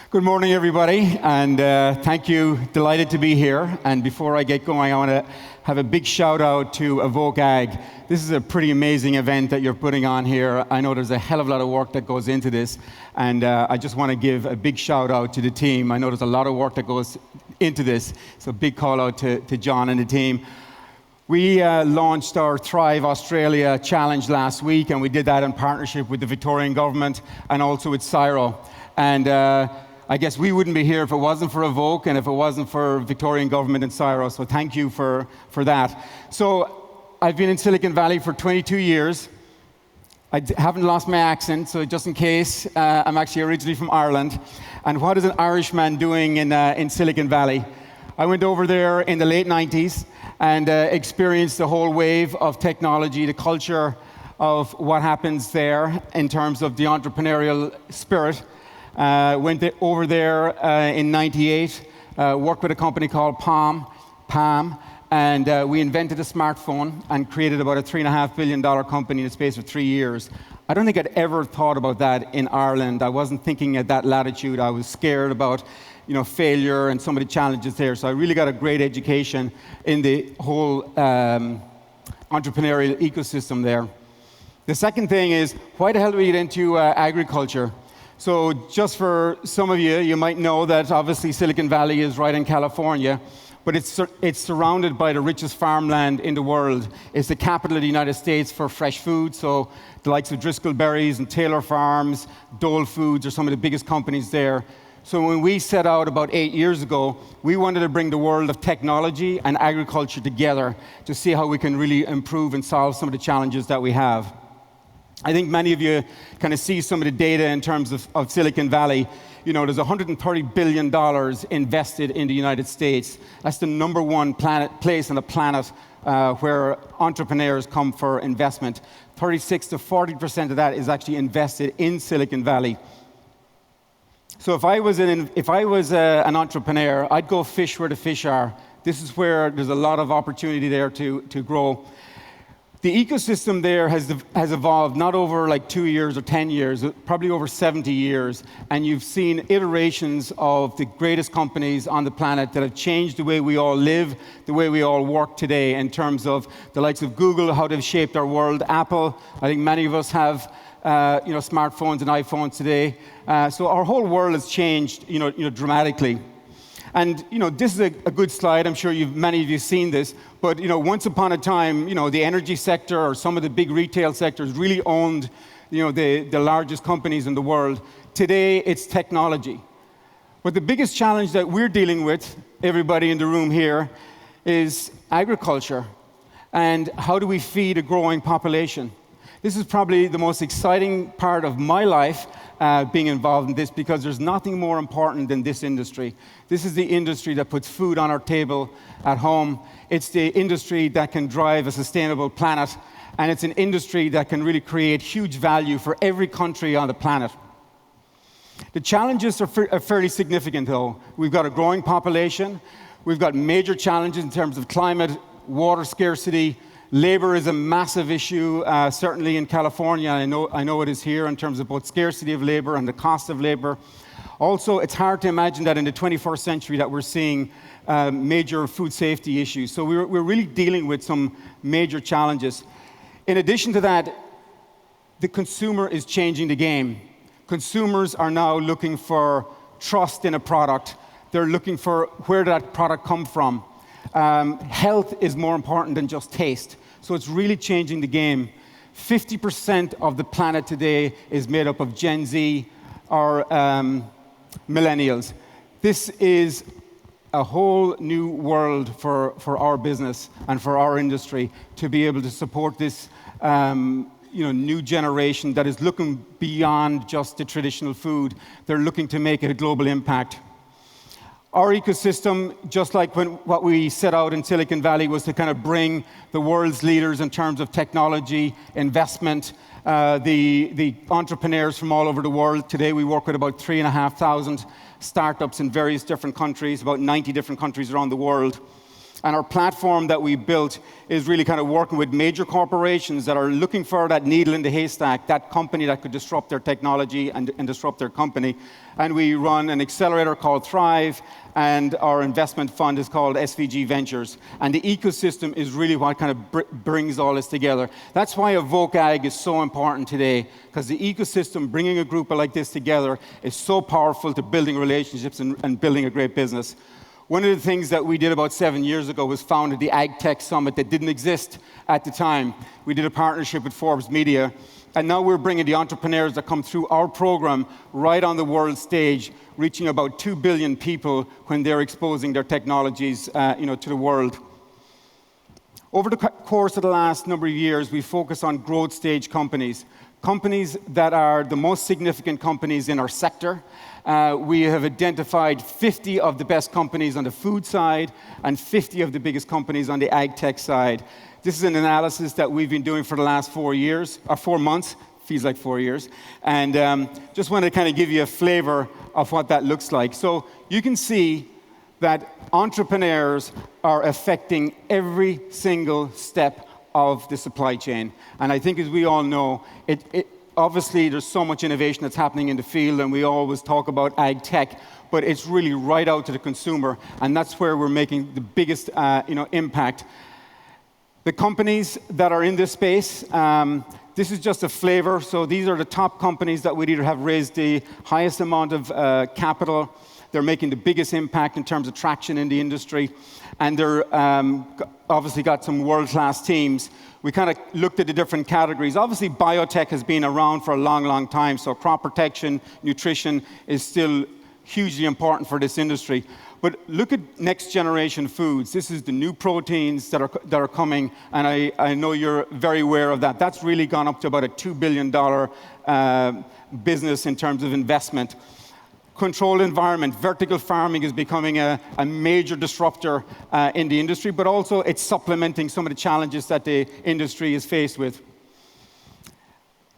Good morning, everybody, and thank you. Delighted to be here. And before I get going, I want to have a big shout out to evokeAG. This is a pretty amazing event that you're putting on here. I know there's a hell of a lot of work that goes into this, and I just want to give a big shout out to the team. I know there's a lot of work that goes into this, so big call out to John and the team. We launched our Thrive Australia Challenge last week, and we did that in partnership with the Victorian government and also with CSIRO. And I guess we wouldn't be here if it wasn't for Evoke and if it wasn't for Victorian government and CSIRO, so thank you for that. So I've been in Silicon Valley for 22 years. I haven't lost my accent, so just in case, I'm actually originally from Ireland. And what is an Irishman doing in Silicon Valley? I went over there in the late 90s and experienced the whole wave of technology, the culture of what happens there in terms of the entrepreneurial spirit. Went over there in '98, worked with a company called Palm, and we invented a smartphone and created about a $3.5 billion company in the space of 3 years. I don't think I'd ever thought about that in Ireland. I wasn't thinking at that latitude. I was scared about failure and some of the challenges there. So I really got a great education in the whole entrepreneurial ecosystem there. The second thing is, why the hell do we get into agriculture? So just for some of you, you might know that obviously Silicon Valley is right in California, but it's surrounded by the richest farmland in the world. It's the capital of the United States for fresh food, so the likes of Driscoll Berries and Taylor Farms, Dole Foods are some of the biggest companies there. So when we set out about 8 years ago, we wanted to bring the world of technology and agriculture together to see how we can really improve and solve some of the challenges that we have. I think many of you kind of see some of the data in terms of Silicon Valley. There's $130 billion invested in the United States. That's the number one place on the planet where entrepreneurs come for investment. 36 to 40% of that is actually invested in Silicon Valley. So if I was an entrepreneur, I'd go fish where the fish are. This is where there's a lot of opportunity there to grow. The ecosystem there has evolved not over like 2 years or 10 years, probably over 70 years. And you've seen iterations of the greatest companies on the planet that have changed the way we all live, the way we all work today, in terms of the likes of Google, how they've shaped our world. Apple, I think many of us have smartphones and iPhones today. So our whole world has changed dramatically. And this is a good slide. I'm sure many of you have seen this. But once upon a time, the energy sector or some of the big retail sectors really owned, the largest companies in the world. Today, it's technology. But the biggest challenge that we're dealing with, everybody in the room here, is agriculture. And how do we feed a growing population? This is probably the most exciting part of my life, being involved in this, because there's nothing more important than this industry. This is the industry that puts food on our table at home. It's the industry that can drive a sustainable planet, and it's an industry that can really create huge value for every country on the planet. The challenges are fairly significant, though. We've got a growing population. We've got major challenges in terms of climate, water scarcity. Labor is a massive issue, certainly in California. I know it is here in terms of both scarcity of labor and the cost of labor. Also, it's hard to imagine that in the 21st century that we're seeing major food safety issues. So we're really dealing with some major challenges. In addition to that, the consumer is changing the game. Consumers are now looking for trust in a product. They're looking for where that product come from. Health is more important than just taste. So it's really changing the game. 50% of the planet today is made up of Gen Z or millennials. This is a whole new world for our business and for our industry to be able to support this new generation that is looking beyond just the traditional food. They're looking to make a global impact. Our ecosystem, just like what we set out in Silicon Valley, was to kind of bring the world's leaders in terms of technology, investment, the entrepreneurs from all over the world. Today we work with about 3,500 startups in various different countries, about 90 different countries around the world. And our platform that we built is really kind of working with major corporations that are looking for that needle in the haystack, that company that could disrupt their technology and disrupt their company. And we run an accelerator called Thrive, and our investment fund is called SVG Ventures. And the ecosystem is really what kind of brings all this together. That's why evokeAG is so important today, because the ecosystem, bringing a group like this together, is so powerful to building relationships and building a great business. One of the things that we did about 7 years ago was founded the AgTech Summit that didn't exist at the time. We did a partnership with Forbes Media, and now we're bringing the entrepreneurs that come through our program right on the world stage, reaching about 2 billion people when they're exposing their technologies to the world. Over the course of the last number of years, we focused on growth stage companies, companies that are the most significant companies in our sector. We have identified 50 of the best companies on the food side and 50 of the biggest companies on the ag tech side. This is an analysis that we've been doing for the last 4 years, or 4 months, feels like 4 years. And just want to kind of give you a flavor of what that looks like. So you can see that entrepreneurs are affecting every single step of the supply chain. And I think, as we all know, obviously there's so much innovation that's happening in the field, and we always talk about ag tech, but it's really right out to the consumer, and that's where we're making the biggest impact. The companies that are in this space, this is just a flavor. So these are the top companies that would either have raised the highest amount of capital. They're making the biggest impact in terms of traction in the industry, and they're obviously got some world-class teams. We kind of looked at the different categories. Obviously, biotech has been around for a long, long time, so crop protection, nutrition is still hugely important for this industry. But look at next generation foods. This is the new proteins that are coming, and I know you're very aware of that. That's really gone up to about a $2 billion business in terms of investment. Controlled environment, vertical farming is becoming a major disruptor in the industry, but also it's supplementing some of the challenges that the industry is faced with.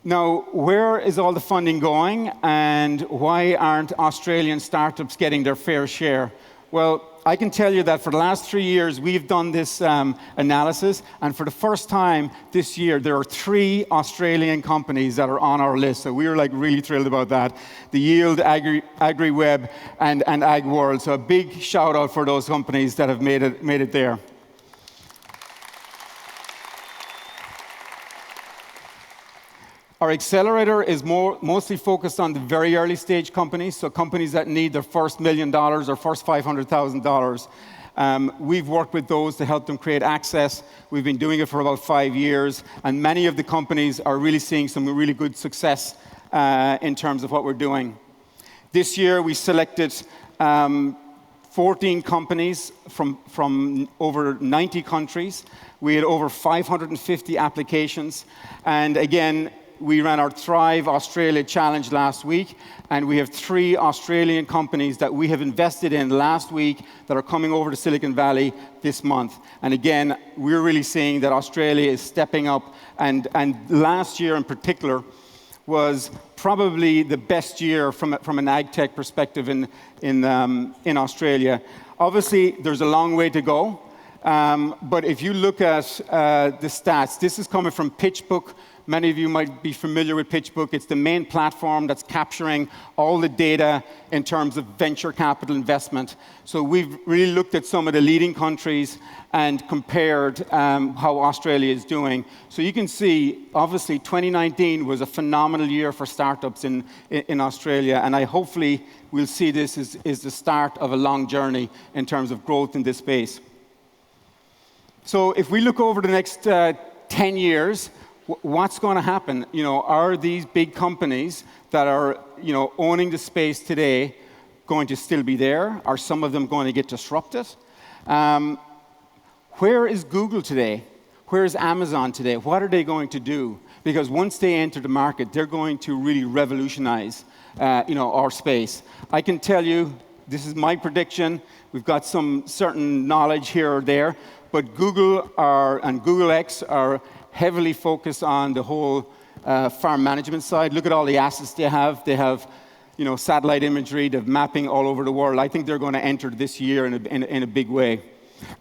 Now, where is all the funding going, and why aren't Australian startups getting their fair share? Well, I can tell you that for the last 3 years, we've done this analysis, and for the first time this year, there are 3 Australian companies that are on our list. So we were really thrilled about that. The Yield, AgriWeb, and AgWorld. So a big shout out for those companies that have made it there. Our accelerator is mostly focused on the very early stage companies, so companies that need their first $1 million or first $500,000. We've worked with those to help them create access. We've been doing it for about 5 years, and many of the companies are really seeing some really good success in terms of what we're doing. This year, we selected 14 companies from over 90 countries. We had over 550 applications, and again, we ran our Thrive Australia Challenge last week, and we have 3 Australian companies that we have invested in last week that are coming over to Silicon Valley this month. And again, we're really seeing that Australia is stepping up, and last year in particular was probably the best year from an ag tech perspective in Australia. Obviously, there's a long way to go, but if you look at the stats, this is coming from PitchBook. Many of you might be familiar with PitchBook. It's the main platform that's capturing all the data in terms of venture capital investment. So we've really looked at some of the leading countries and compared how Australia is doing. So you can see, obviously, 2019 was a phenomenal year for startups in Australia, and hopefully we'll see this as the start of a long journey in terms of growth in this space. So if we look over the next 10 years, what's going to happen? Are these big companies that are, owning the space today going to still be there? Are some of them going to get disrupted? Where is Google today? Where is Amazon today? What are they going to do? Because once they enter the market, they're going to really revolutionize, our space. I can tell you, this is my prediction. We've got some certain knowledge here or there, but Google and Google X are heavily focused on the whole farm management side. Look at all the assets they have. They have, satellite imagery, they have mapping all over the world. I think they're going to enter this year in a big way.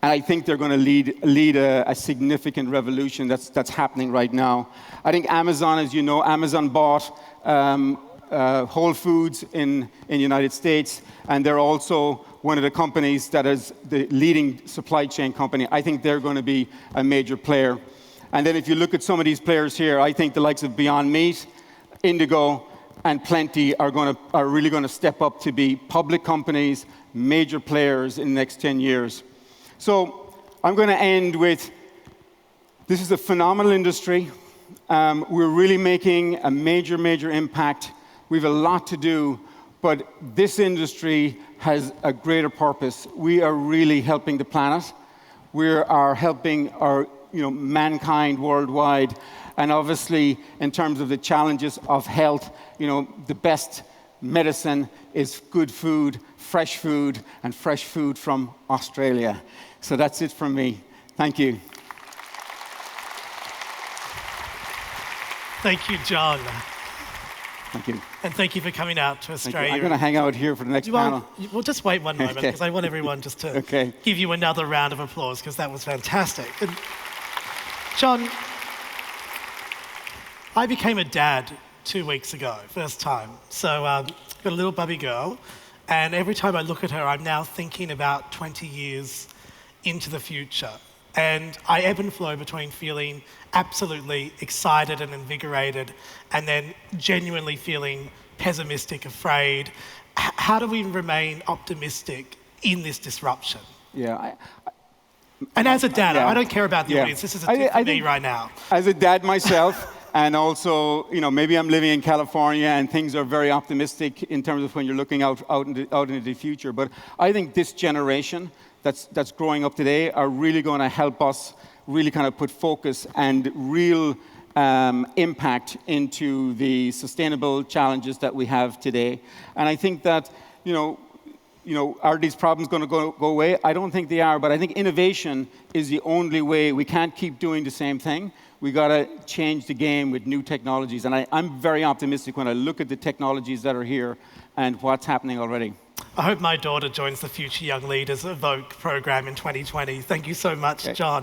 And I think they're going to lead a significant revolution that's happening right now. I think Amazon, as you know, Amazon bought Whole Foods in the United States, and they're also one of the companies that is the leading supply chain company. I think they're going to be a major player. And then if you look at some of these players here, I think the likes of Beyond Meat, Indigo, and Plenty are really going to step up to be public companies, major players in the next 10 years. So I'm going to end with, this is a phenomenal industry. We're really making a major, major impact. We have a lot to do, but this industry has a greater purpose. We are really helping the planet. We are helping our, mankind worldwide. And obviously, in terms of the challenges of health, the best medicine is good food, and fresh food from Australia. So that's it from me. Thank you. Thank you, John. Thank you. And thank you for coming out to Australia. I'm going to hang out here for the next panel. Well, just wait one moment, because I want everyone just to give you another round of applause, because that was fantastic. And John, I became a dad 2 weeks ago, first time. So I've got a little bubby girl, and every time I look at her, I'm now thinking about 20 years into the future. And I ebb and flow between feeling absolutely excited and invigorated, and then genuinely feeling pessimistic, afraid. How do we remain optimistic in this disruption? Yeah. And as a dad, I don't care about the audience. This is a tip for me right now. As a dad myself, and also, maybe I'm living in California and things are very optimistic in terms of when you're looking out into the future. But I think this generation that's growing up today are really going to help us really kind of put focus and real impact into the sustainable challenges that we have today. And I think that, are these problems going to go away? I don't think they are, but I think innovation is the only way. We can't keep doing the same thing. We got to change the game with new technologies. And I'm very optimistic when I look at the technologies that are here and what's happening already. I hope my daughter joins the Future Young Leaders Evoke program in 2020. Thank you so much, John.